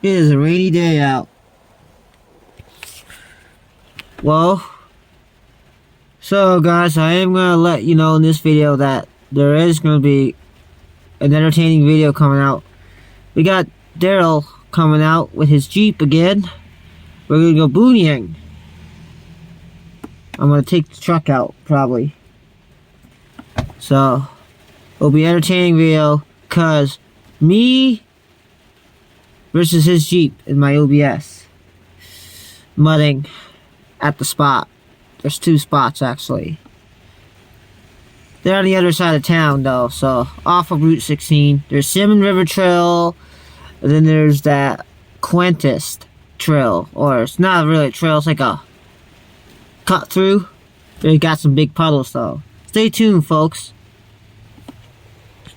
It is a rainy day out. Well, so guys, I am gonna let you know in this video that there is gonna be an entertaining video coming out. We got Daryl coming out with his Jeep again. We're gonna go booneying. I'm gonna take the truck out, probably. So, it'll be an entertaining video, cause me versus his Jeep in my OBS. Mudding at the spot. There's two spots, actually. They're on the other side of town, though, so off of Route 16. There's Salmon River Trail, and then there's that Quentis Trail, or it's not really a trail, it's like a cut through. They got some big puddles, though. Stay tuned, folks.